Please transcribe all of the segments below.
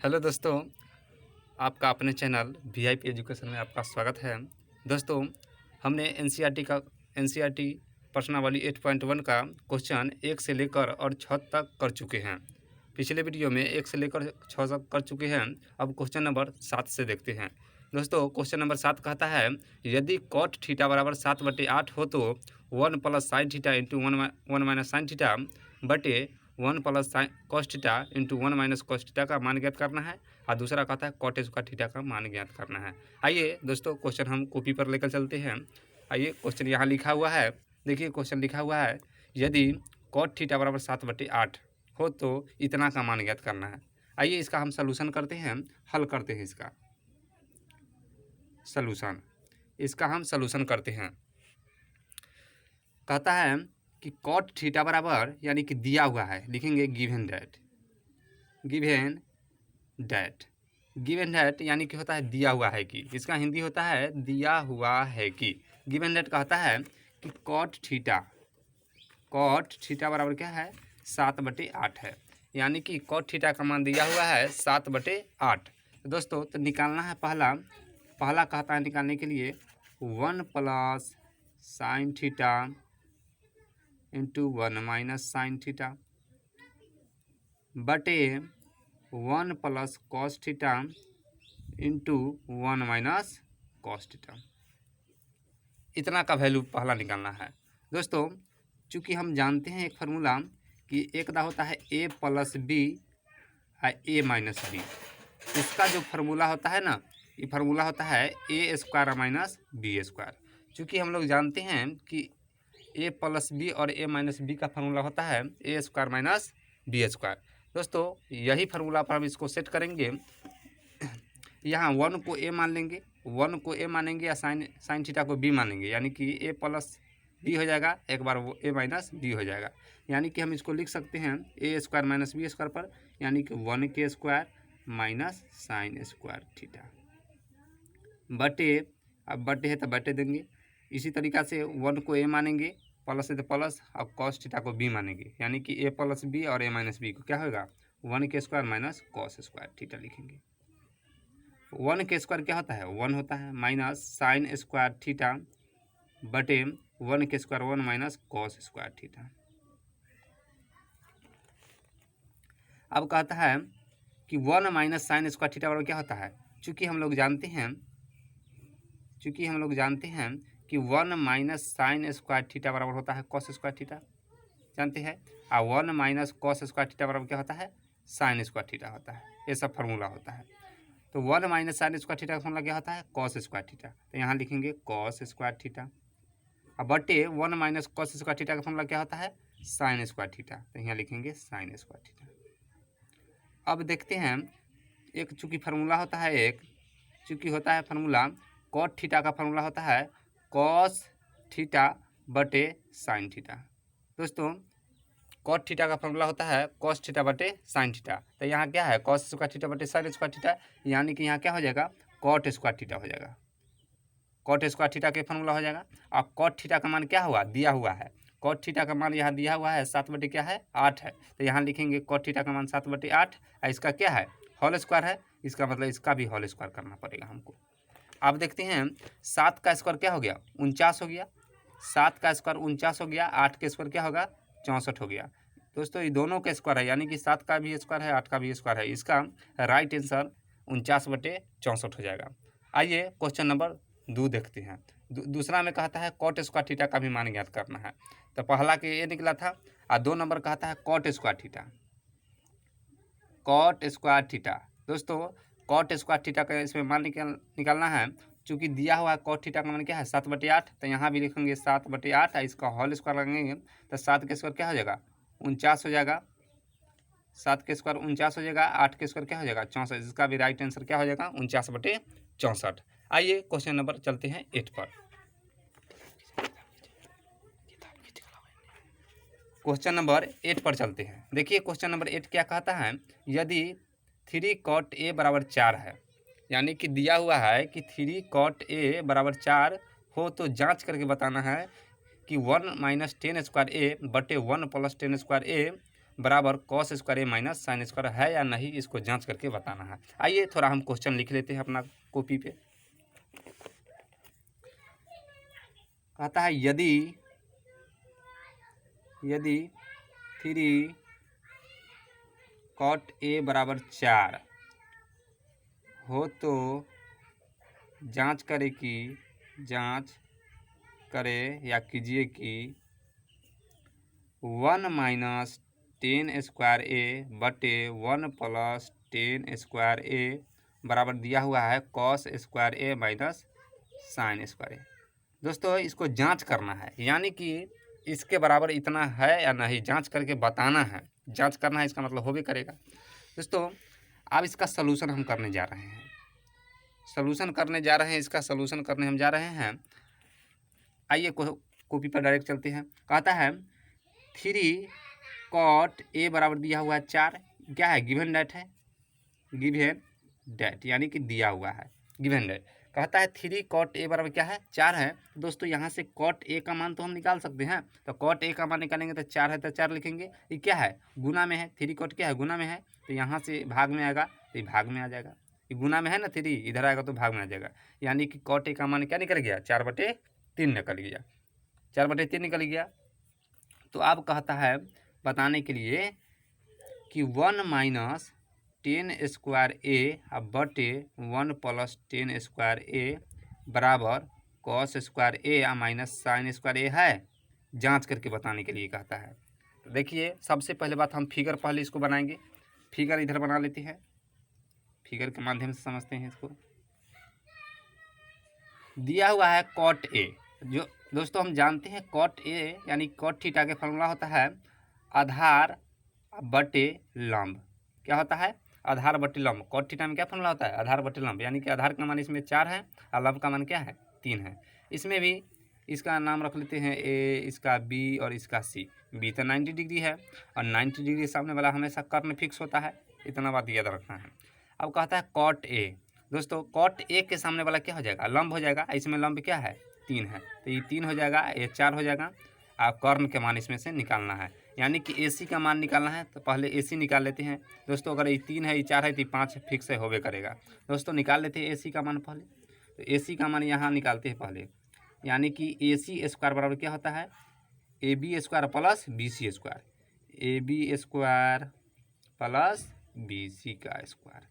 Hello दोस्तों, आपका अपने चैनल वीआईपी एजुकेशन में आपका स्वागत है। दोस्तों, हमने एनसीईआरटी प्रश्नावली 8.1 का क्वेश्चन 1 से लेकर और 6 तक कर चुके हैं। पिछले वीडियो में 1 से लेकर 6 तक कर चुके हैं। अब क्वेश्चन नंबर 7 से देखते हैं। दोस्तों, क्वेश्चन नंबर 7 कहता है, यदि कॉट थीटा बराबर 7/8 हो तो 1 plus sine theta into 1 minus sine theta बटे 1 plus cos theta into 1 minus cos theta का मान ज्ञात करना है। और दूसरा कहता है कॉट स्क्वायर थीटा का मान ज्ञात करना है। आइए दोस्तों, क्वेश्चन हम कॉपी पर लेकर चलते हैं। आइए, क्वेश्चन यहाँ लिखा हुआ है। देखिए, क्वेश्चन लिखा हुआ है, यदि कॉट थीटा बराबर 7/8 हो तो इतना का मान ज्ञात करना है। आइए इसका हम सलूशन करते हैं, हल करते हैं इसका हम सलूशन करते हैं। कहता है कि कॉट थीटा बराबर, यानी कि दिया हुआ है, लिखेंगे गिवन दैट यानी कि होता है दिया हुआ है कि, इसका हिंदी होता है दिया हुआ है कि। गिवन दैट कहता है कि कॉट थीटा बराबर क्या है, 7/8 है। यानी कि कॉट थीटा का मान दिया हुआ है 7/8। तो दोस्तों, तो निकालना है पहला कहता है निकालने के लिए 1 plus sine theta into 1 minus sine theta बटे 1 plus cos theta into 1 minus cos theta. इतना का वैल्यू पहला निकालना है। दोस्तों, चूँकि हम जानते हैं एक फार्मूला कि एक दा होता है a plus B a minus B. इसका जो फार्मूला होता है ना, ये फार्मूला होता है a square minus B square. चूँकि हम लोग जानते हैं कि a प्लस बी और a माइनस बी का फार्मूला होता है a square minus B square. दोस्तों, यही फार्मूला पर हम इसको सेट करेंगे। यहाँ 1 को a मान लेंगे, 1 को a मानेंगे या साइन थीटा को b मानेंगे, यानी कि a प्लस b हो जाएगा, एक बार वो a माइनस b हो जाएगा। यानी कि हम इसको लिख सकते हैं a square minus B square पर, यानी कि 1 square minus sine square theta बटे, अब बटे है तो बटे देंगे। इसी तरीक़ा से 1 को a मानेंगे, प्लस है तो प्लस, अब कॉस थीटा को b मानेंगे, यानी कि a प्लस बी और a माइनस बी को क्या होगा, 1 square minus cos square theta लिखेंगे। 1 स्क्वायर क्या होता है, 1 होता है, माइनस साइन स्क्वायर थीटा बटे 1 square 1 minus cos square theta. अब कहता है कि 1 माइनस साइन स्क्वायर थीटा बराबर क्या होता है, चूँकि हम लोग जानते हैं कि 1 माइनस साइन स्क्वायर थीटा बराबर होता है कॉस स्क्वायर थीटा, जानते हैं। और 1 माइनस कॉस स्क्वायर थीटा बराबर क्या होता है, साइन स्क्वायर थीटा होता है। ये सब फार्मूला होता है। तो 1 माइनस साइन स्क्वायर थीटा का फार्मूला क्या होता है, कॉस स्क्वायर थीटा। तो यहाँ लिखेंगे कॉस स्क्वायर थीटा। अब बटे 1 माइनस कॉस स्क्वायर थीटा का फार्मूला क्या होता है, साइन स्क्वायर थीटा। तो यहाँ लिखेंगे साइन स्क्वायर थीटा। अब देखते हैं, एक चूँकि फार्मूला होता है, फार्मूला कॉट थीटा का फार्मूला होता है कॉस थीटा बटे साइन थीटा। दोस्तों, कॉट थीटा का फार्मूला होता है कॉस थीटा बटे साइन थीटा। तो यहाँ क्या है, कॉस स्क्वायर थीटा बटे साइन स्क्वायर थीटा, यानी कि यहाँ क्या हो जाएगा, कॉट स्क्वायर थीटा हो जाएगा। कॉट स्क्वायर थीटा के फार्मूला हो जाएगा। अब कॉट थीटा का मान क्या हुआ, दिया हुआ है। कॉट थीटा का मान यहाँ दिया हुआ है 7 क्या है, 8 है। तो यहाँ लिखेंगे कॉट थीटा का मान 7/8। इसका क्या है, होल स्क्वायर है, इसका मतलब इसका भी होल स्क्वायर करना पड़ेगा हमको। अब देखते हैं 7 का स्क्वायर क्या हो गया, 49 हो गया। 7 का स्क्वायर 49 हो गया। 8 का स्क्वायर क्या होगा, 64 हो गया। दोस्तों, ये दोनों का स्क्वायर है, यानी कि 7 का भी स्क्वायर है, 8 का भी स्क्वायर है। इसका राइट आंसर 49/64 हो जाएगा। आइए क्वेश्चन नंबर 2 देखते हैं। दूसरा में कहता है कॉट स्क्वायर थीटा का भी मान ज्ञात करना है। तो पहला के ये निकला था, और 2 नंबर कहता है कॉट स्क्वायर थीटा। दोस्तों, कॉट स्क्वायर थीटा का इसमें मान निकालना है। चूँकि दिया हुआ है कॉट थीटा का मान क्या है, 7/8। तो यहाँ भी लिखेंगे 7/8, इसका होल स्क्वायर लगेंगे तो 7 के स्क्वायर क्या हो जाएगा, 49 हो जाएगा। 7 के स्क्वायर 49 हो जाएगा। 8 के स्क्वायर क्या हो जाएगा, 64। इसका भी राइट आंसर क्या हो जाएगा, 49/64। आइए क्वेश्चन नंबर चलते हैं 8 पर। क्वेश्चन नंबर 8 पर चलते हैं। देखिए क्वेश्चन नंबर 8 क्या कहता है, यदि 3 कॉट a बराबर 4 है, यानी कि दिया हुआ है कि 3 कॉट a बराबर 4 हो तो जांच करके बताना है कि 1 माइनस 10 स्क्वायर a बटे 1 प्लस 10 स्क्वायर a बराबर कॉस स्क्वायर ए माइनस साइन स्क्वायर है या नहीं, इसको जांच करके बताना है। आइए थोड़ा हम क्वेश्चन लिख लेते हैं अपना कॉपी पे। कहता है यदि 3 cot a बराबर 4 हो तो जांच करें या कीजिए कि 1 माइनस 10 स्क्वायर ए बटे 1 प्लस 10 स्क्वायर ए बराबर दिया हुआ है कॉस स्क्वायर ए माइनस साइन स्क्वायर ए। दोस्तों इसको जांच करना है, यानी कि इसके बराबर इतना है या नहीं, जांच करके बताना है। जांच करना है इसका मतलब हो भी करेगा। दोस्तों अब इसका सलूशन हम करने जा रहे हैं, इसका सलूशन करने हम जा रहे हैं। आइए कॉपी पर डायरेक्ट चलते हैं। कहता है 3 cot a बराबर दिया हुआ है 4, क्या है गिवन डेट है, गिवन डेट यानी कि दिया हुआ है गिवन डेट। कहता है 3 cot a बराबर क्या है 4 है। दोस्तों यहाँ से cot a का मान तो हम निकाल सकते हैं, तो cot a का मान निकालेंगे तो 4 है तो 4 लिखेंगे। ये क्या है गुना में है, 3 cot क्या है गुना में है, तो यहाँ से भाग में आएगा तो ये भाग में आ जाएगा। ये गुना में है ना 3, इधर आएगा तो भाग में आ जाएगा, यानी कि cot a का मान क्या निकल गया 4/3 निकल गया, 4/3 निकल गया। तो अब कहता है बताने के लिए कि 1 माइनस 10 स्क्वायर ए बटे 1 प्लस 10 स्क्वायर ए बराबर कॉस स्क्वायर ए माइनस साइन स्क्वायर ए है, जांच करके बताने के लिए कहता है। तो देखिए सबसे पहले बात हम फिगर पहले इसको बनाएंगे। फिगर इधर बना लेते हैं, फिगर के माध्यम से समझते हैं इसको। दिया हुआ है कॉट ए, जो दोस्तों हम जानते हैं कॉट ए यानी कॉट थीटा के फॉर्मूला होता है आधार बटे लंब। क्या होता है आधार बटे लंब। कॉट थीटा में क्या फॉर्मूला होता है आधार बटे लंब, यानी कि आधार का मान इसमें 4 है और लंब का मान क्या है 3 है। इसमें भी इसका नाम रख लेते हैं ए, इसका बी और इसका सी। बी तो 90 डिग्री है और 90 डिग्री सामने वाला हमेशा कर्ण फिक्स होता है, इतना बात याद रखना है। अब कहता है कॉट ए, दोस्तों कॉट ए के सामने वाला क्या हो जाएगा लंब हो जाएगा, इसमें लंब क्या है 3 है, तो ये 3 हो जाएगा, ये 4 हो जाएगा। आप कर्ण के मान इसमें से निकालना है, यानी कि AC का मान निकालना है। तो पहले AC निकाल लेते हैं दोस्तों। अगर ये 3 है ये 4 है तो 5 फिक्स है होवे करेगा। दोस्तों निकाल लेते हैं AC का मान पहले। तो AC का मान यहाँ निकालते हैं पहले, यानी कि AC स्क्वायर बराबर क्या होता है AB square plus BC square, AB square plus BC का स्क्वायर।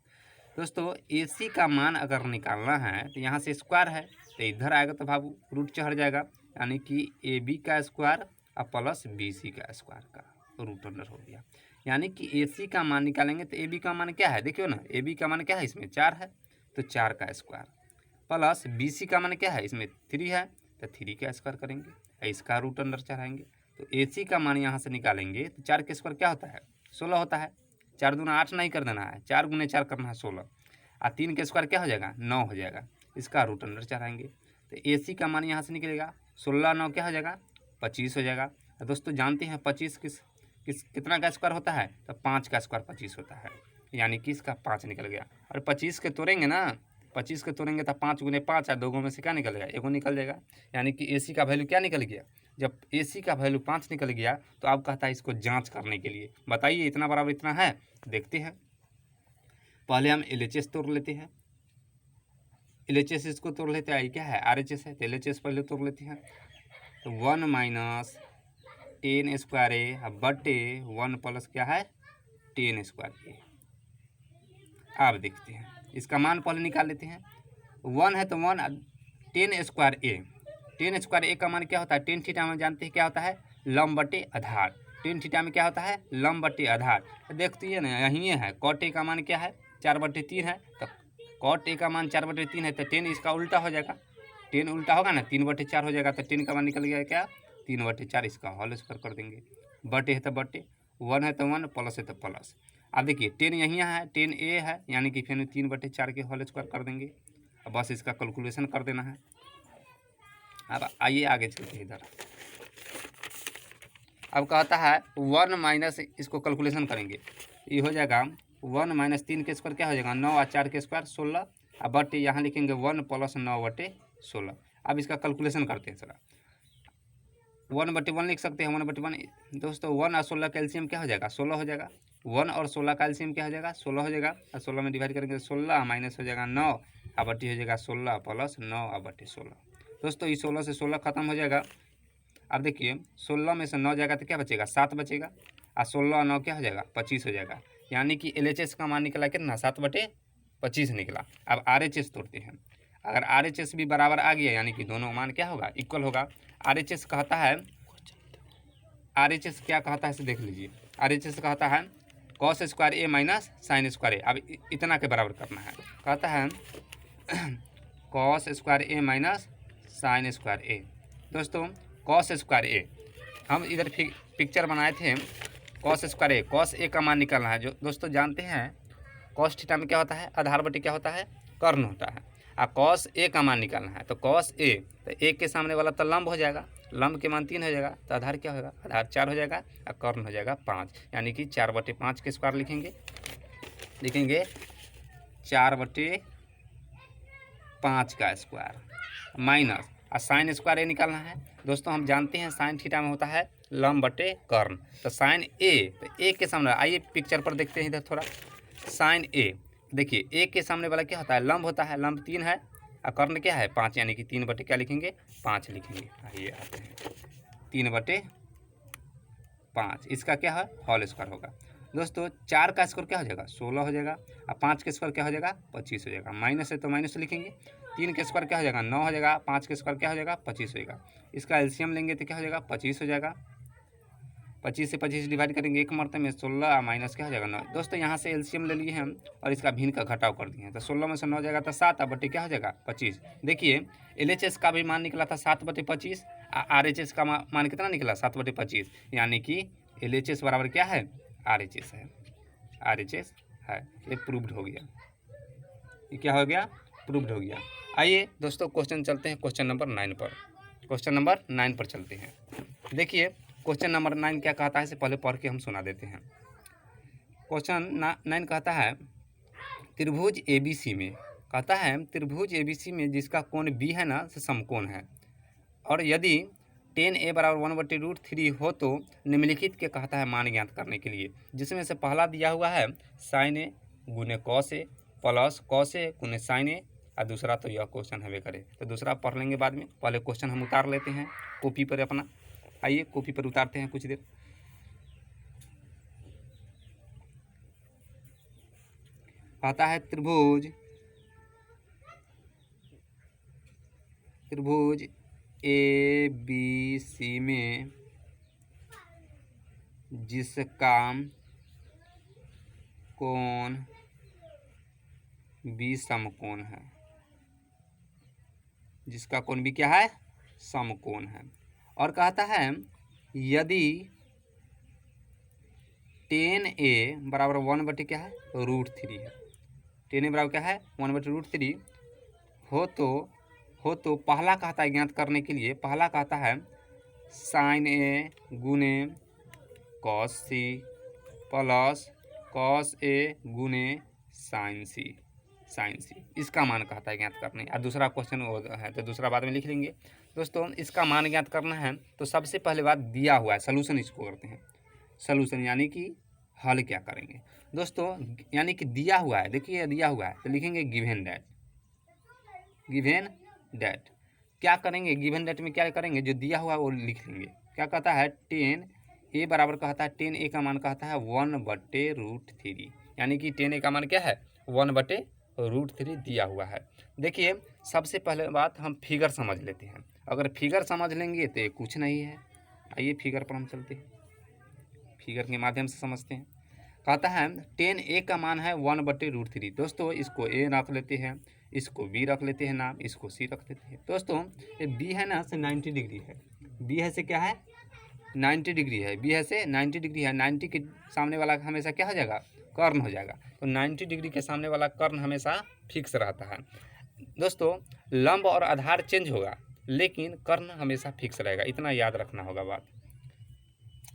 दोस्तों AC का मान अगर निकालना है तो यहाँ से स्क्वायर है तो इधर आएगा तो बाबू रूट चढ़ जाएगा, यानी कि AB का स्क्वायर और प्लस BC का स्क्वायर का रूट अंडर हो गया। यानी कि AC का मान निकालेंगे तो AB का मान क्या है देखियो ना, AB का मान क्या है इसमें 4 है तो 4 का स्क्वायर प्लस BC का मान क्या है इसमें 3 है तो 3 का स्क्वायर करेंगे, इसका रूट अंडर चढ़ाएंगे। तो AC का मान यहाँ से निकालेंगे तो 4 का स्क्वायर क्या होता है 16 होता है। 4 दूना 8 नहीं कर देना है, 4 गुने 4 करना है 16, और 3 का स्क्वायर क्या हो जाएगा 9 हो जाएगा, इसका रूट अंडर चढ़ाएंगे। तो AC का मान यहाँ से निकलेगा 16 9 क्या हो जाएगा 25 हो जाएगा। दोस्तों जानते हैं 25 कितना का स्क्वायर होता है, तो 5 का स्क्वायर 25 होता है, यानी कि इसका 5 निकल गया। और 25 के तोड़ेंगे ना, 25 के तोड़ेंगे तो 5 गुने 5 है, 2 में से क्या निकल गया एगो निकल जाएगा, यानी कि AC का वैल्यू क्या निकल गया। जब AC का वैल्यू 5 निकल गया तो अब कहता है इसको जांच करने के लिए बताइए इतना बराबर इतना है। देखते हैं पहले हम LHS तोड़ लेते हैं, LHS इसको तोड़ लेते हैं, क्या है RHS है तो LHS पहले तोड़ लेते हैं। तो 1 माइनस 10 स्क्वायर ए बटे 1 प्लस क्या है 10 स्क्वायर ए। अब देखते हैं इसका मान पहले निकाल लेते हैं। 1 है तो 1, 10 स्क्वायर ए, 10 स्क्वायर ए का मान क्या होता है 10 थीटा में जानते हैं क्या होता है लंब बटे आधार। 10 थीटा में क्या होता है लंब बटे आधार। तो देखते हैं ना यही है कॉट ए का मान क्या है 4/3 है, तो कॉट ए का मान 4/3 है तो 10 इसका उल्टा हो जाएगा, 10 उल्टा होगा ना 3/4 हो जाएगा। तो 10 का मान निकल गया क्या 3/4, इसका होल स्क्वायर कर देंगे। बटे है तो बटे, 1 है तो 1, प्लस है तो प्लस। अब देखिए 10 यहीं है 10 ए है, यानी कि फिर 3/4 के होल स्क्वायर कर देंगे। अब बस इसका कैलकुलेशन कर देना है। अब आइए आगे चलते हैं इधर। अब कहता है 1 माइनस, इसको कैलकुलेशन करेंगे, ये हो जाएगा 1 माइनस 3 के स्क्वायर क्या हो जाएगा 9 और 4 के स्क्वायर 16, अब बटे यहाँ लिखेंगे 1 प्लस 9/16। अब इसका कैलकुलेशन करते हैं सर। 1/1 लिख सकते हैं, 1/1। दोस्तों 1 और 16 का एलसीएम क्या हो जाएगा, 16 हो जाएगा। 1 और 16 का एलसीएम क्या हो जाएगा, 16 हो जाएगा। और 16 में डिवाइड करेंगे 16 माइनस हो जाएगा 9 और बट्टी हो जाएगा 16 प्लस 9 और बट्टी 16। दोस्तों इस 16 से 16 खत्म हो जाएगा। अब देखिए 16 में से 9 जाएगा तो क्या बचेगा, 7 बचेगा। और 16 और 9 क्या हो जाएगा, 25 हो जाएगा। यानी कि LHS का मान निकला कितना, 7/25 निकला। अब RHS तोड़ते हैं। अगर RHS भी बराबर आ गया यानी कि दोनों मान क्या होगा, इक्वल होगा। RHS कहता है, RHS क्या कहता है इसे देख लीजिए। RHS कहता है cos स्क्वायर ए माइनस साइन स्क्वायर ए। अब इतना के बराबर करना है। कहता है cos स्क्वायर ए माइनस साइन स्क्वायर ए। दोस्तों cos स्क्वायर ए, हम इधर पिक्चर बनाए थे cos स्क्वायर ए। cos ए का मान निकालना है। जो दोस्तों जानते हैं cos थीटा में क्या होता है, आधार बटे क्या होता है, कर्ण होता है। और cos ए का मान निकालना है तो cos ए, तो ए के सामने वाला तो लंब हो जाएगा, लंब के मान 3 हो जाएगा तो आधार क्या होगा, आधार 4 हो जाएगा और कर्ण हो जाएगा 5। यानी कि 4/5 के स्क्वायर लिखेंगे 4/5 का स्क्वायर माइनस, और साइन स्क्वायर ए निकालना है। दोस्तों हम जानते हैं साइन थीटा में होता है लंब बटे कर्ण। तो साइन ए, तो ए के सामने, आइए पिक्चर पर देखते हैं इधर थोड़ा। साइन ए, देखिए ए के सामने वाला क्या होता है, लंब होता है, लंब 3 है और कर्ण क्या है 5, यानी कि 3 क्या लिखेंगे, 5 लिखेंगे। आइए आते हैं 3/5, इसका क्या है, होल स्क्वायर होगा। दोस्तों 4 का स्क्वायर क्या हो जाएगा, 16 हो जाएगा। और 5 के स्क्वायर क्या हो जाएगा, 25 हो जाएगा। माइनस है तो माइनस लिखेंगे। 3 के स्क्वायर क्या हो जाएगा, 9 हो जाएगा। 5 के स्क्वायर क्या हो जाएगा, 25 हो जाएगा। इसका एलसीएम लेंगे तो क्या हो जाएगा, 25 हो जाएगा। 25 से 25 डिवाइड करेंगे एक मरते में 16 माइनस क्या हो जाएगा 9। दोस्तों यहाँ से एलसीएम ले लिए हम और इसका भिन्न का घटाव कर दिए हैं। तो 16 में से 9 जाएगा तो 7 बटे क्या हो जाएगा 25। देखिए LHS का भी मान निकला था 7/25, RHS का मान कितना निकला 7/25, यानी कि LHS बराबर क्या है, RHS है। RHS है, ये प्रूव्ड हो गया। ये क्या हो गया, प्रूव्ड हो गया। आइए दोस्तों क्वेश्चन चलते हैं क्वेश्चन नंबर 9 पर। क्वेश्चन नंबर 9 पर चलते हैं। देखिए क्वेश्चन नंबर 9 क्या कहता है, इससे पहले पढ़ के हम सुना देते हैं। क्वेश्चन 9 कहता है त्रिभुज ABC में, कहता है त्रिभुज ABC में जिसका कोण B है ना से समकोण है, और यदि tan A बराबर 1/√3 हो तो निम्नलिखित के कहता है मान ज्ञात करने के लिए, जिसमें से पहला दिया हुआ है sin A गुने cos A plus cos A गुने sin A, और दूसरा तो यह क्वेश्चन हमें करे। तो दूसरा पढ़ लेंगे बाद में, पहले क्वेश्चन हम उतार लेते हैं कॉपी पर अपना। आइए कॉपी पर उतारते हैं कुछ देर। आता है त्रिभुज ABC में जिसका कोण B समकोण है, जिसका कोण B क्या है, समकोण है। और कहता है यदि tan A बराबर 1 क्या है, √3 है। tan A बराबर क्या है, 1/√3 हो तो पहला कहता है ज्ञात करने के लिए, पहला कहता है sin A गुने cos C plus cos A गुने sin C, इसका मान कहता है ज्ञात करने। और दूसरा क्वेश्चन है तो दूसरा बाद में लिख लेंगे। दोस्तों इसका मान ज्ञात करना है तो सबसे पहले बात दिया हुआ है, सोल्यूशन इसको करते हैं। सोल्यूशन यानी कि हल क्या करेंगे दोस्तों, यानी कि दिया हुआ है, देखिए दिया हुआ है तो लिखेंगे गिवन दैट। क्या करेंगे गिवन दैट में, क्या करेंगे, जो दिया हुआ है वो लिख लेंगे। क्या कहता है tan A बराबर कहता है, tan A का मान कहता है 1/√3, यानी कि tan A का मान क्या है 1/√3 दिया हुआ है। देखिए सबसे पहले बात हम फिगर समझ लेते हैं। अगर फिगर समझ लेंगे तो कुछ नहीं है। आइए फिगर पर हम चलते हैं, फिगर के माध्यम से समझते हैं। कहता है tan A का मान है 1/√3। दोस्तों इसको A रख लेते हैं, इसको B रख लेते हैं नाम, इसको C रख लेते हैं। दोस्तों ये B है ना से 90 डिग्री है, B है से क्या है 90 डिग्री है, B है से 90 डिग्री है। 90 के सामने वाला हमेशा क्या हो जाएगा, कर्ण हो जाएगा। तो 90 डिग्री के सामने वाला कर्ण हमेशा फिक्स रहता है। दोस्तों लंब और आधार चेंज होगा लेकिन कर्ण हमेशा फिक्स रहेगा, इतना याद रखना होगा बात।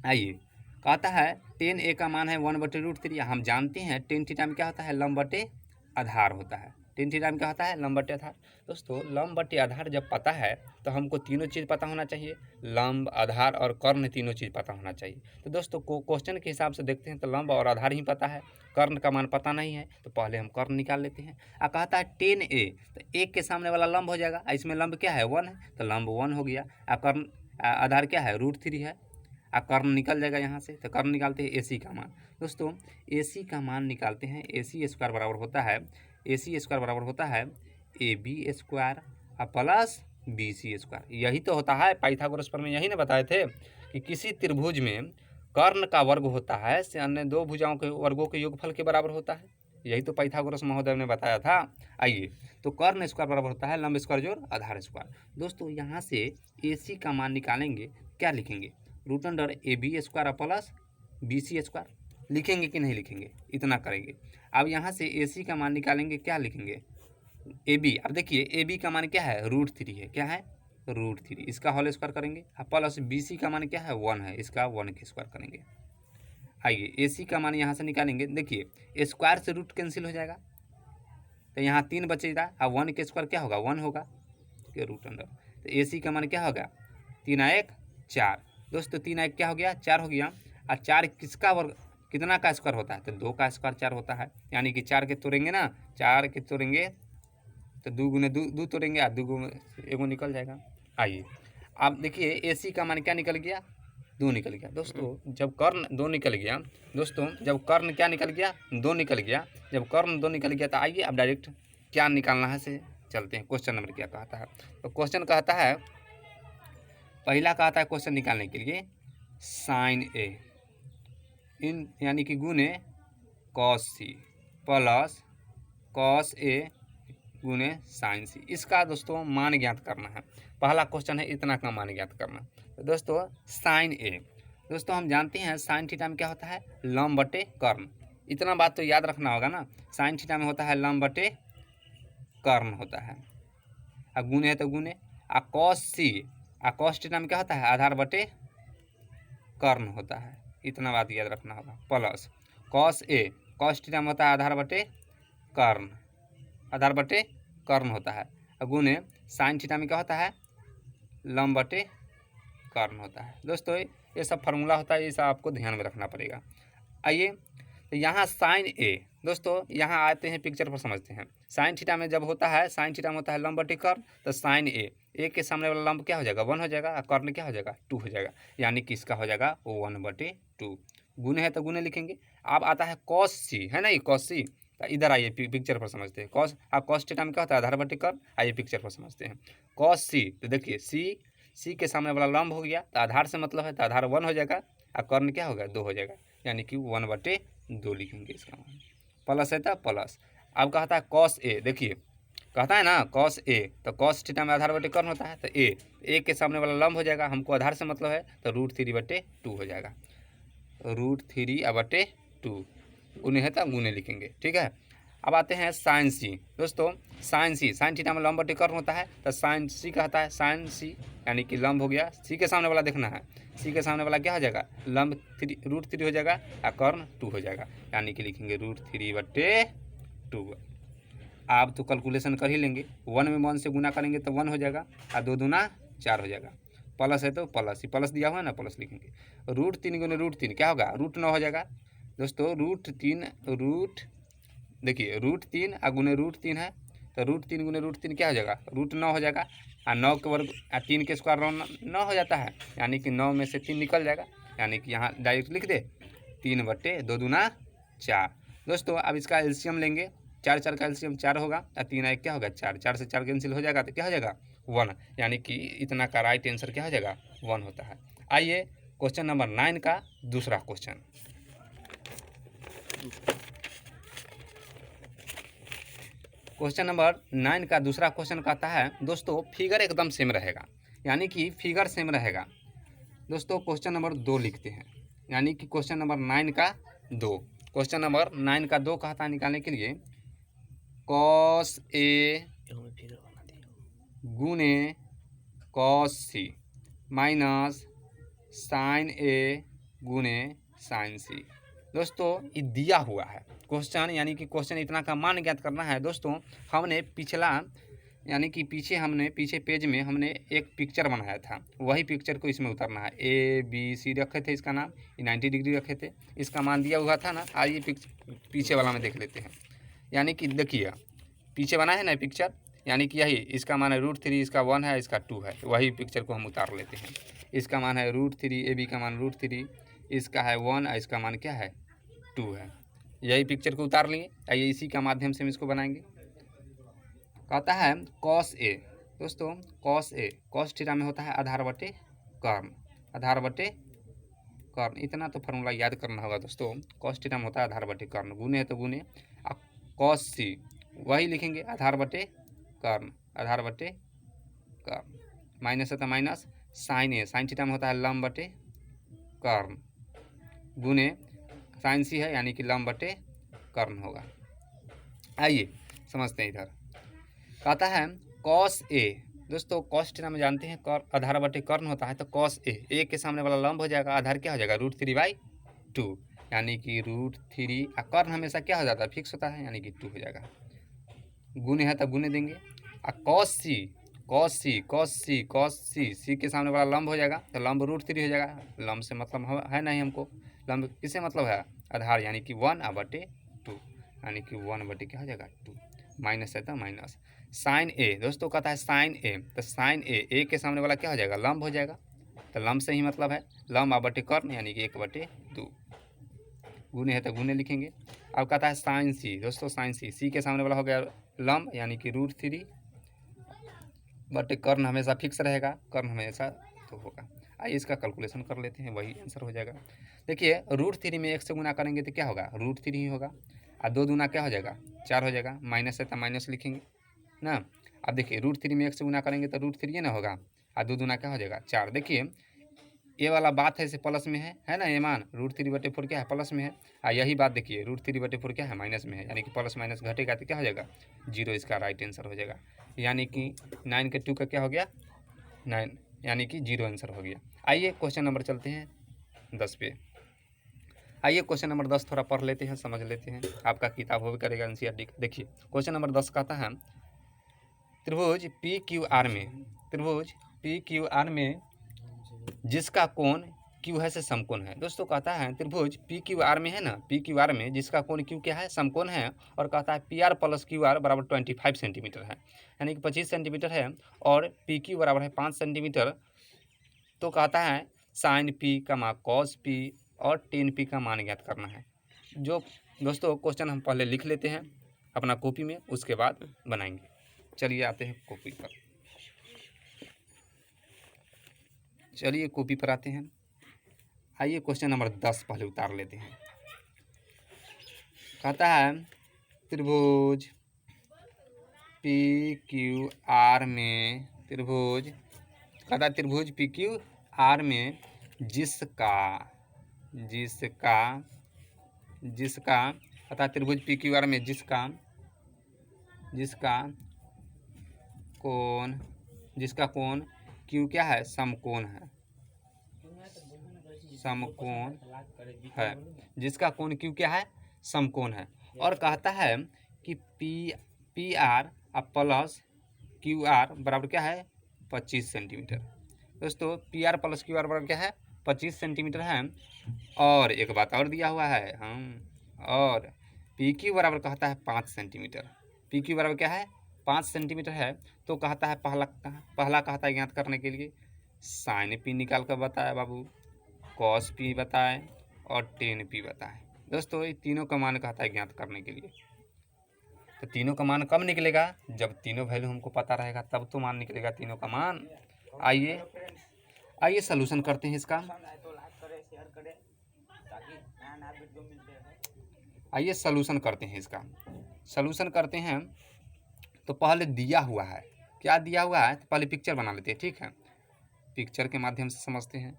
आइए कहता है tan A का मान है 1/√3। हम जानते हैं tan थीटा में क्या होता है, लंब बटे आधार होता है, टेन थीटा में क्या होता है, लंब बटे आधार। दोस्तों लंब बटे आधार जब पता है तो हमको तीनों चीज़ पता होना चाहिए, लंब, आधार और कर्ण, तीनों चीज़ पता होना चाहिए। तो दोस्तों क्वेश्चन के हिसाब से देखते हैं तो लंब और आधार ही पता है, कर्ण का मान पता नहीं है, तो पहले हम कर्ण निकाल लेते हैं। कहता है 10a, तो एक के सामने वाला लंब हो जाएगा, इसमें लंब क्या है 1 है, तो लंब 1 हो गया। कर्ण आधार क्या है √3 है, कर्ण निकल जाएगा यहाँ से, तो कर्ण निकालते हैं AC का मान। दोस्तों AC का मान निकालते हैं, AC स्क्वायर बराबर होता है, AC स्क्वायर बराबर होता है AB square plus BC square. यही तो होता है पाइथागोरस पर में यही ना बताए थे कि किसी त्रिभुज में कर्ण का वर्ग होता है से अन्य दो भुजाओं के वर्गों के योगफल के बराबर होता है। यही तो पाइथागोरस महोदय ने बताया था। आइए, तो कर्ण स्क्वायर बराबर होता है लंब स्क्वायर जोड़ आधार स्क्वायर। दोस्तों यहाँ से AC का मान निकालेंगे, क्या लिखेंगे, √AB square plus BC square. लिखेंगे कि नहीं लिखेंगे, इतना करेंगे। अब यहाँ से AC का मान निकालेंगे, क्या लिखेंगे, AB। अब देखिए AB का मान क्या है √3 है, क्या है √3, इसका होल स्क्वायर करेंगे। प्लस BC का मान क्या है 1 है, इसका 1 के स्क्वायर करेंगे। आइए AC का मान यहाँ से निकालेंगे, देखिए स्क्वायर से रूट कैंसिल हो जाएगा, तो यहाँ 3 बचेगा, अब 1 के स्क्वायर क्या होगा 1 होगा के √। तो AC का मान क्या होगा 3 1 4। दोस्तों 3 1 क्या हो गया 4 हो गया। और 4 किसका वर्ग, कितना का स्क्वायर होता है, तो 2 का स्क्वायर 4 होता है, यानी कि 4 के तोड़ेंगे ना, 4 के तोड़ेंगे तो 2 गुने 2 तोड़ेंगे, और 2 गुने एगो निकल जाएगा। आइए अब देखिए AC का मान क्या निकल गया 2 निकल गया। दोस्तों जब कर्ण 2 निकल गया, दोस्तों जब कर्ण क्या निकल गया 2 निकल गया, जब कर्ण 2 निकल गया तो आइए अब डायरेक्ट क्या निकालना है से चलते हैं। क्वेश्चन नंबर क्या कहता है, तो क्वेश्चन कहता है, पहला कहता है क्वेश्चन निकालने के लिए sin A इन यानी कि गुने cos C plus cos A गुने sin C, इसका दोस्तों मान ज्ञात करना है। पहला क्वेश्चन है इतना का मान ज्ञात करना। तो दोस्तों sin A, दोस्तों हम जानते हैं sin थीटा में क्या होता है लंब बटे कर्ण, इतना बात तो याद रखना होगा ना। sin थीटा में होता है लंब बटे कर्ण होता है, अब गुने है तो गुने। cos C, cos थीटा में क्या होता है आधार बटे कर्ण होता है, इतना बात याद रखना होगा। Plus cos A, cos theta में होता है आधार बटे कर्ण, आधार बटे कर्ण होता है, गुने sin थीटा में क्या होता है लंब बटे कर्ण होता है। दोस्तों ये सब फार्मूला होता है, ये सब आपको ध्यान में रखना पड़ेगा। आइए तो यहाँ sin A, दोस्तों यहाँ आते हैं पिक्चर पर समझते हैं। sin थीटा में जब होता है, sin थीटा में होता है लंब बटे कर्ण, तो sin A के सामने वाला लंब क्या हो जाएगा 1 हो जाएगा, और कर्ण क्या हो जाएगा 2 हो जाएगा, यानी कि इसका हो जाएगा 1/2। गुने है तो गुने लिखेंगे। अब आता है cos C, है ना ये cos C, तो इधर आइए पिक्चर पर समझते हैं। cos थीटा में क्या होता है आधार बटे कर्ण, आइए पिक्चर पर समझते हैं। cos C, तो देखिए C के सामने वाला लंब हो गया, तो आधार से मतलब है, तो आधार 1 हो जाएगा, और कर्ण क्या होगा 2 हो जाएगा, यानी कि 1/2 लिखेंगे इसका मान। प्लस है तो प्लस। अब कहता है cos A, देखिए कहता है ना cos A, तो cos थीटा में आधार बटे कर्ण होता है, तो A के सामने वाला लंब हो जाएगा, हमको आधार से मतलब है, तो √3/2 हो जाएगा, √3/2 गुने है तो गुने लिखेंगे, ठीक है। अब आते हैं sin C, दोस्तों sin थीटा में लंब बटे कर्ण होता है, तो sin C कहता है sin C, यानी कि लंब हो गया, C के सामने वाला देखना है, C के सामने वाला क्या हो जाएगा लंब √3 हो जाएगा, और कर्ण 2 हो जाएगा, यानी कि लिखेंगे √3/2। आप तो कैलकुलेशन कर ही लेंगे, 1 में 1 से गुना करेंगे तो 1 हो जाएगा, और 2 दूना 4 हो जाएगा, प्लस है तो प्लस ही प्लस दिया हुआ है ना, प्लस लिखेंगे। √3 गुने √3 क्या होगा √9 हो जाएगा। दोस्तों देखिए √3 गुने √3 है, तो √3 गुने √3 क्या हो जाएगा √9 हो जाएगा, और 9 के वर्ग 3 के स्क्वायर 9 हो जाता है, यानी कि 9 में से 3 निकल जाएगा, यानी कि यहाँ डायरेक्ट लिख दे 3/2 दूना 4। दोस्तों अब इसका एलसीएम लेंगे, 4 4 का एलसीएम 4 होगा, और 3 1 क्या होगा 4, 4 से 4 कैंसिल हो जाएगा, तो क्या हो जाएगा 1, यानी कि इतना का राइट आंसर क्या हो जाएगा 1 होता है। आइए क्वेश्चन नंबर 9 का दूसरा क्वेश्चन। क्वेश्चन नंबर 9 का दूसरा क्वेश्चन कहता है, दोस्तों फिगर एकदम सेम रहेगा, यानी कि फिगर सेम रहेगा। दोस्तों क्वेश्चन नंबर 2 लिखते हैं, यानी कि क्वेश्चन नंबर 9 का 2, क्वेश्चन नंबर 9 का 2 कहता है निकालने के लिए cos A गुने cos C minus sin A गुने sin C। दोस्तों ये दिया हुआ है क्वेश्चन, यानी कि क्वेश्चन इतना का मान ज्ञात करना है। दोस्तों हमने पिछला यानी कि पीछे पेज में हमने एक पिक्चर बनाया था, वही पिक्चर को इसमें उतारना है। ABC रखे थे, इसका नाम 90 डिग्री रखे थे, इसका मान दिया हुआ था ना। आइए पीछे वाला में देख लेते हैं। यानी कि देखिए पीछे बना है ना पिक्चर, यानी कि यही इसका मान है √3, इसका 1 है, इसका 2 है, वही पिक्चर को हम उतार लेते हैं। इसका मान है √3, AB का मान √3, इसका है 1 और इसका मान क्या है 2 है। यही पिक्चर को उतार लिए। आइए इसी का माध्यम से हम इसको बनाएंगे। कहता है cos A। दोस्तों cos थीटा में होता है आधार बटे कर्ण, आधार बटे कर्ण। इतना तो फार्मूला याद करना होगा दोस्तों। cos थीटा में होता है आधार बटे कर्ण, गुने है तो गुने। अब cos C वही लिखेंगे आधार बटे कर्ण, आधार बटे कर्ण। माइनस है तो minus. Sine A, sine theta में होता है लंब बटे कर्ण, गुने साइन C है यानी कि लंब बटे कर्ण होगा। आइए समझते हैं इधर। कहता है cos A। दोस्तों cos थीटा में जानते हैं आधार बटे कर्ण होता है, तो cos A के सामने वाला लंब हो जाएगा, आधार क्या हो जाएगा √3/2, यानी कि √3। और कर्ण हमेशा क्या हो जाता है फिक्स होता है, यानी कि 2 हो जाएगा। गुने है तब गुने देंगे। और cos C के सामने वाला लंब हो जाएगा, तो लंब √3 हो जाएगा। लंब से मतलब है नहीं हमको, लंब किससे मतलब है आधार, यानी कि 1/2, यानी कि 1/, क्या हो जाएगा 2। माइनस है तो माइनस। Sine A। दोस्तों कहता है साइन A, तो साइन A के सामने वाला क्या हो जाएगा लंब हो जाएगा, तो लंब से ही मतलब है लंब बटे कर्ण, यानी कि 1/2। गुने है तो गुने लिखेंगे। अब कहता है साइन C। दोस्तों साइन C के सामने वाला हो गया लंब, यानी कि √3 बटे कर्ण हमेशा फिक्स रहेगा, कर्ण हमेशा तो होगा। आइए इसका कैलकुलेशन कर लेते हैं, वही आंसर हो जाएगा। देखिए √3 में 1 से गुना करेंगे तो क्या होगा √3 ही होगा, और 2 दूना क्या हो जाएगा 4 हो जाएगा। माइनस है तो माइनस लिखेंगे ना। अब देखिए √3 में 1 से गुना करेंगे तो √3 ना होगा, और 2 दूना क्या हो जाएगा 4। देखिए ये वाला बात है इसे प्लस में है ना, ये मान √3/4 क्या है प्लस में है। और यही बात देखिए √3/4 क्या है माइनस में है, यानी कि प्लस माइनस घटेगा तो क्या हो जाएगा 0, इसका राइट आंसर हो जाएगा। यानी कि 9 के 2 का क्या हो गया 9, यानी कि 0 आंसर हो गया। आइए क्वेश्चन नंबर चलते हैं 10 पे। आइए क्वेश्चन नंबर 10 थोड़ा पढ़ लेते हैं, समझ लेते हैं, आपका किताब हो भी करेगा NCERT। देखिए क्वेश्चन नंबर 10 कहता है त्रिभुज PQR में जिसका कोण Q है से समकोण है। दोस्तों कहता है त्रिभुज PQR में है ना, PQR में जिसका कोण Q क्या है समकोण है, और कहता है PR + QR बराबर 25 सेंटीमीटर है, यानी कि 25 सेंटीमीटर है, और PQ बराबर है 5 सेंटीमीटर। तो कहता है साइन P का cos P और tan P का मान ज्ञात करना है। जो दोस्तों क्वेश्चन हम पहले लिख लेते हैं अपना कॉपी में, उसके बाद बनाएंगे। चलिए आते हैं कॉपी पर, चलिए कॉपी पर आते हैं। आइए क्वेश्चन नंबर 10 पहले उतार लेते हैं। कहता है त्रिभुज PQR में कहता है त्रिभुज PQR में जिसका कहता है त्रिभुज PQR में जिसका कोण Q क्या है समकोण है, जिसका कोण Q क्या है समकोण है, और कहता है कि PR + QR बराबर क्या है 25 सेंटीमीटर। दोस्तों PR + QR बराबर क्या है 25 सेंटीमीटर है। और एक बात और दिया हुआ है और PQ बराबर कहता है 5 सेंटीमीटर। PQ बराबर क्या है 5 सेंटीमीटर है। तो कहता है पहला कहता है ज्ञात करने के लिए साइन P निकाल कर बताए बाबू, cos P बताए और tan P बताए। दोस्तों ये तीनों का मान कहता है ज्ञात करने के लिए। तो तीनों का मान कब निकलेगा, जब तीनों वैल्यू हमको पता रहेगा तब तो मान निकलेगा तीनों का मान। आइए सलूशन करते हैं इसका। आइए सलूशन करते हैं। तो पहले दिया हुआ है, क्या दिया हुआ है, तो पहले पिक्चर बना लेते हैं, ठीक है। पिक्चर के माध्यम से समझते हैं।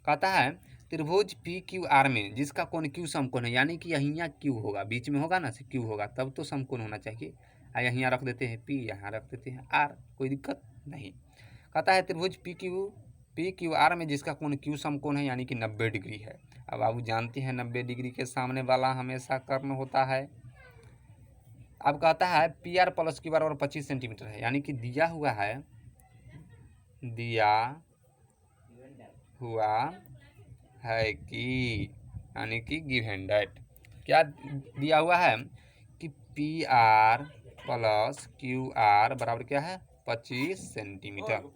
कहता है त्रिभुज PQR में जिसका कोण Q समकोण है, यानी कि यहाँ Q होगा, बीच में होगा ना Q होगा, तब तो समकोण होना चाहिए। यहाँ रख देते हैं P, यहाँ रख देते हैं R, कोई दिक्कत नहीं। कहता है त्रिभुज पी क्यू आर में जिसका कोण क्यू समकोण है यानी कि 90 डिग्री है। अब आप जानते हैं 90 डिग्री के सामने वाला हमेशा कर्ण होता है। अब कहता है P R plus Q R और 25 सेंटीमीटर है, यानी कि दिया हुआ है कि यानी कि गिवन दैट क्या दिया हुआ है कि P R plus Q R बराबर क्या है 25 centimetre.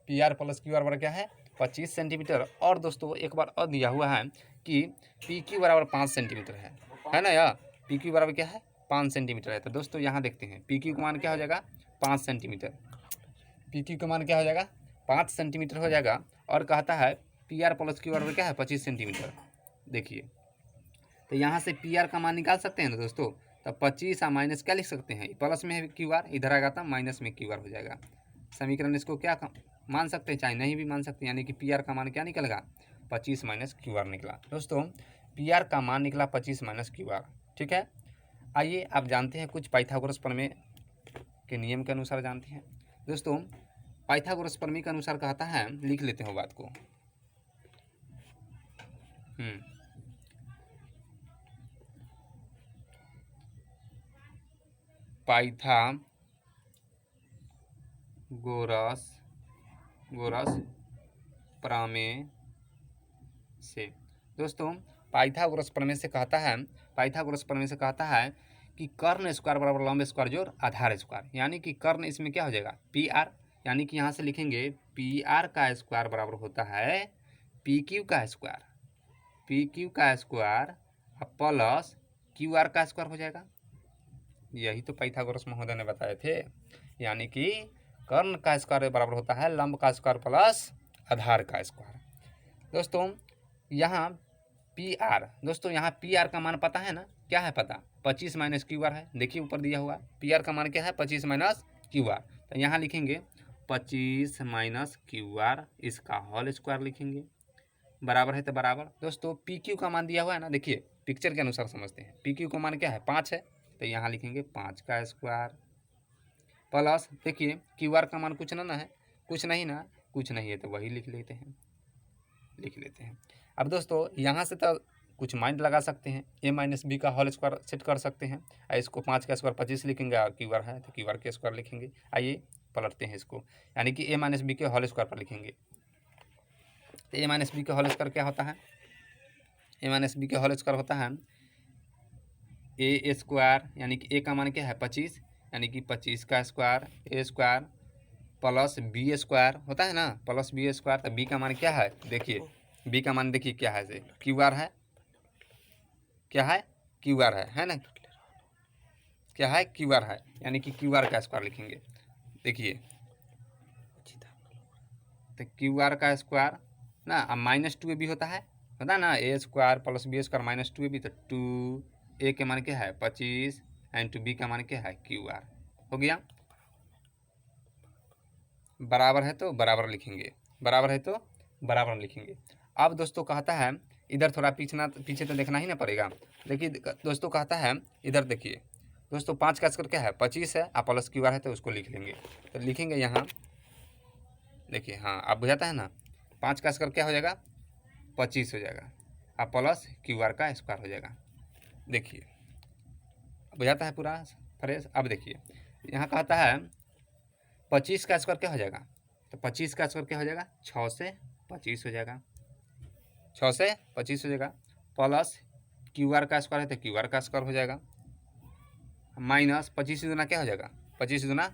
P R plus Q R बराबर क्या है 25 सेंटीमीटर। और दोस्तों एक बार और दिया हुआ है कि पी क्यू बराबर 5 सेंटीमीटर है ना यार। पी क्यू बराबर क्या है 5 सेंटीमीटर है। तो दोस्तों यहाँ देखते हैं पी क्यू का मान क्या हो जाएगा 5 सेंटीमीटर। पी क्यू का मान क्या हो जाएगा 5 सेंटीमीटर हो जाएगा। और कहता है पी आर प्लस क्यू बराबर क्या है 25 सेंटीमीटर। देखिए तो यहाँ से पी आर का मान निकाल सकते हैं ना दोस्तों। तो 25 माइनस क्या लिख सकते हैं, प्लस में है क्यू आर, इधर आएगा तो माइनस में क्यू आर हो जाएगा। समीकरण इसको क्या मान सकते हैं, चाहे नहीं भी मान सकते हैं, यानी कि पी आर का मान क्या निकलेगा 25 माइनस क्यू आर निकला। दोस्तों पी आर का मान निकला 25 माइनस क्यू आर। ठीक है, आइए आप जानते हैं कुछ पाइथागोरस प्रमेय के नियम के अनुसार जानते हैं। दोस्तों पाइथागोरस प्रमेय के अनुसार कहता है, लिख लेते हो बात को। पाइथागोरस प्रमेय से दोस्तों पाइथागोरस प्रमेय से कहता है कि कर्ण स्क्वायर बराबर लंब स्क्वायर जोड़ आधार स्क्वायर, यानी कि कर्ण इसमें क्या हो जाएगा पी आर, यानी कि यहाँ से लिखेंगे पी आर का स्क्वायर बराबर होता है पी क्यू का स्क्वायर प्लस क्यू आर का स्क्वायर हो जाएगा। यही तो पाइथागोरस महोदय ने बताए थे, यानी कि कर्ण का स्क्वायर बराबर होता है लंब का स्क्वायर प्लस आधार का स्क्वायर। दोस्तों यहाँ पी आर, दोस्तों यहाँ पी आर का मान पता है ना, क्या है पता 25 माइनस क्यू आर है। देखिए ऊपर दिया हुआ पी आर का मान क्या है 25 माइनस क्यू आर। तो यहाँ लिखेंगे 25 माइनस क्यू आर, इसका होल स्क्वायर लिखेंगे, बराबर है तो बराबर। दोस्तों पी क्यू का मान दिया हुआ है ना, देखिए पिक्चर के अनुसार समझते हैं। पी क्यू का मान क्या है 5 है, तो यहाँ लिखेंगे 5 का स्क्वायर प्लस, देखिए क्यू आर का मान कुछ ना है, कुछ नहीं है तो वही लिख लेते हैं। अब दोस्तों यहाँ से तो कुछ माइंड लगा सकते हैं, ए माइनस बी का होल स्क्वायर सेट कर सकते हैं। इसको 5 का स्क्वायर 25 लिखेंगे और क्यू आर है तो क्यू आर के स्क्वायर लिखेंगे। आइए पलटते हैं इसको, यानी कि ए माइनस बी के होल स्क्वायर पर लिखेंगे। तो ए माइनस बी के होल स्क्वायर क्या होता है, ए माइनस बी के होल स्क्वायर होता है ए स्क्वायर, यानी कि ए का मान क्या है 25, यानी कि 25 का स्क्वायर ए स्क्वायर प्लस बी स्क्वायर होता है ना, प्लस बी स्क्वायर। तो बी का मान क्या है, देखिए बी का मान देखिए क्या है, से क्यू आर है, क्या है क्यू आर है ना, क्या है क्यू आर है, यानी कि क्यू आर का स्क्वायर लिखेंगे। देखिए तो क्यू आर का स्क्वायर ना, अब -2 भी होता है ना, ए स्क्वायर प्लस बी स्क्वायर -2 भी, तो 2 ए के मान क्या है 25 एंड 2 बी का मान क्या है क्यू आर। हो गया, बराबर है तो बराबर लिखेंगे, अब दोस्तों कहता है इधर थोड़ा पीछे तो देखना ही ना पड़ेगा। देखिए दोस्तों कहता है इधर देखिए दोस्तों 5 का स्क्वायर क्या है 25 है, आप प्लस क्यू आर है तो उसको लिख लेंगे। तो लिखेंगे यहाँ, देखिए हाँ अब बुझाता है ना, 5 का स्क्वायर क्या हो जाएगा 25 हो जाएगा, अब प्लस क्यू आर का स्क्वायर हो जाएगा। देखिए बुझाता है पूरा फ्रेश। अब देखिए यहाँ कहता है 25 का स्क्वायर क्या हो जाएगा, तो 25 का स्क्वायर क्या हो जाएगा 6 से 25 हो जाएगा, 6 से 25 हो जाएगा, प्लस क्यू आर का स्क्वायर है तो क्यू आर का स्क्वायर हो जाएगा, माइनस 25 गुना क्या हो जाएगा 25 गुना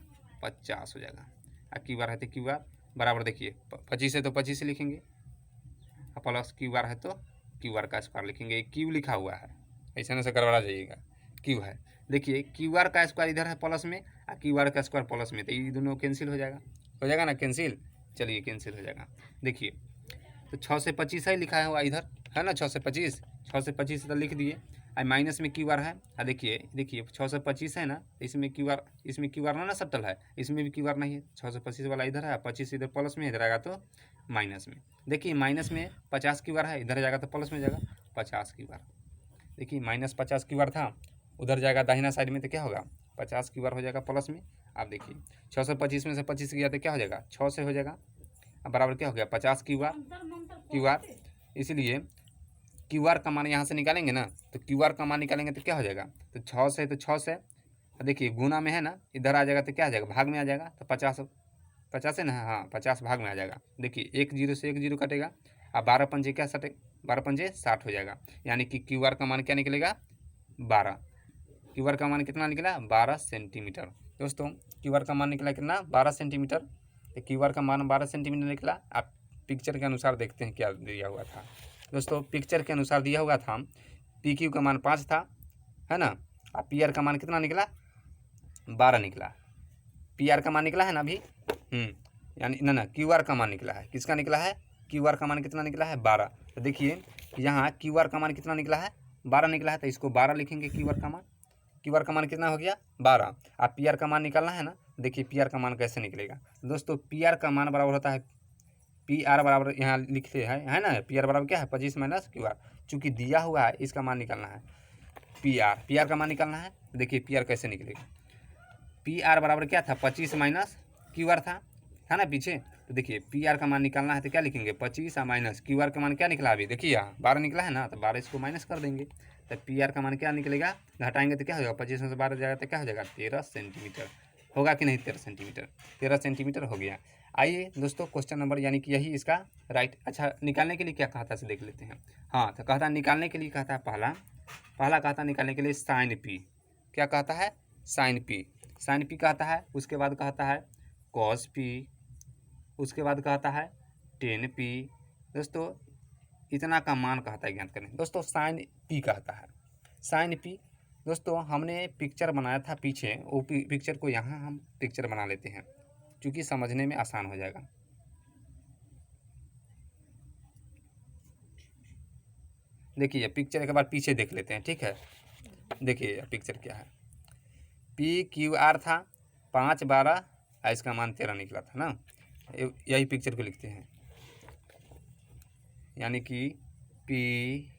50 हो जाएगा, और क्यू आर है तो क्यू आर बराबर। देखिए 25 है तो 25 लिखेंगे, प्लस क्यू आर है तो क्यू आर का स्क्वायर लिखेंगे। क्यू लिखा हुआ है, ऐसा ना से गड़बड़ा जाइएगा, क्यू है। देखिए क्यू आर का स्क्वायर इधर है प्लस में और क्यू आर का स्क्वायर प्लस में, तो ये दोनों कैंसिल हो जाएगा ना कैंसिल, चलिए कैंसिल हो जाएगा। देखिए तो 6 से 25 है लिखा हुआ इधर है ना, 6 से 25 तो लिख दिए, और माइनस में क्यू आर है। और देखिए 6 से 25 है ना, इसमें क्यू आर ना सटल है, इसमें भी क्यू आर नहीं है। 6 से 25 वाला इधर है, 25 इधर प्लस में, इधर आएगा तो माइनस में। देखिए माइनस में 50 क्यू आर है, इधर जाएगा तो प्लस में जाएगा 50 क्यू आर। देखिए -50 क्यू आर था, उधर जाएगा दाहिना साइड में तो क्या होगा 50 क्यू आर हो जाएगा प्लस में। आप देखिए 6 से 25 में से 25 गया तो क्या हो जाएगा 6 से हो जाएगा, अब बराबर क्या हो गया 50 क्यू आर। इसलिए क्यू आर का मान यहाँ से निकालेंगे ना, तो क्यू आर का मान निकालेंगे तो क्या हो जाएगा, तो 6 से, तो 6 से देखिए गुना में है ना, इधर आ जाएगा तो क्या आ जाएगा, भाग में आ जाएगा, तो 50 50 है ना, हाँ 50 भाग में आ जाएगा। देखिए 1 जीरो से 1 जीरो कटेगा, अब 12 पंजे क्या सटे, 12 पंजे 60 हो जाएगा। यानी कि क्यू आर का मान क्या निकलेगा 12। क्यू आर का मान कितना निकला 12 सेंटीमीटर। दोस्तों क्यू आर का मान निकला कितना 12 सेंटीमीटर। तो क्यू आर का मान 12 सेंटीमीटर निकला। आप पिक्चर के अनुसार देखते हैं क्या दिया हुआ था। दोस्तों पिक्चर के अनुसार दिया हुआ था पी क्यू का मान 5 था, है ना, और पी आर का मान कितना निकला 12 निकला। पी आर का मान निकला है ना अभी, यानी ना क्यू आर का मान निकला है, किसका निकला है, क्यू आर का मान कितना निकला है 12। तो देखिए यहाँ क्यू आर का मान कितना निकला है 12 निकला है, तो इसको 12 लिखेंगे क्यू आर का मान। क्यू आर का मान कितना हो गया 12। आप पी आर का मान निकालना है ना, देखिए पी आर का मान कैसे निकलेगा। दोस्तों पी आर का मान बराबर होता है, पी आर बराबर यहाँ लिखते हैं, है ना, पी आर बराबर क्या है 25 माइनस क्यू आर। चूँकि दिया हुआ है इसका मान निकालना है पी आर का मान निकालना है। देखिए पी आर कैसे निकलेगा, पी आर बराबर क्या था 25 माइनस क्यू आर था ना पीछे। तो देखिए पी आर का मान निकालना है तो क्या लिखेंगे 25 माइनस क्यू आर का मान क्या निकला अभी, देखिए यहाँ 12 निकला है ना, तो 12 इसको माइनस कर देंगे, तो पी आर का मान क्या निकलेगा, घटाएंगे तो क्या हो जाएगा 25 में से 12 जाएगा तो क्या हो जाएगा 13 सेंटीमीटर। होगा कि नहीं 13 सेंटीमीटर, 13 सेंटीमीटर हो गया। आइए दोस्तों क्वेश्चन नंबर यानी कि यही इसका राइट। अच्छा निकालने के लिए क्या कहा था से देख लेते हैं। हाँ तो कहता निकालने के लिए कहता है पहला कहता निकालने के लिए साइन पी, क्या कहता है साइन पी कहता है। उसके बाद कहता है कॉस पी, उसके बाद कहता है टेन पी। दोस्तों इतना का मान कहता है ज्ञात करें। दोस्तों साइन पी कहता है, साइन पी। दोस्तों हमने पिक्चर बनाया था पीछे, वो पिक्चर को यहाँ हम पिक्चर बना लेते हैं क्योंकि समझने में आसान हो जाएगा। देखिए पिक्चर एक बार पीछे देख लेते हैं, ठीक है। देखिए पिक्चर क्या है, पी क्यू आर था 5 12, इसका मान 13 निकला था ना। यही पिक्चर को लिखते हैं, यानी कि पी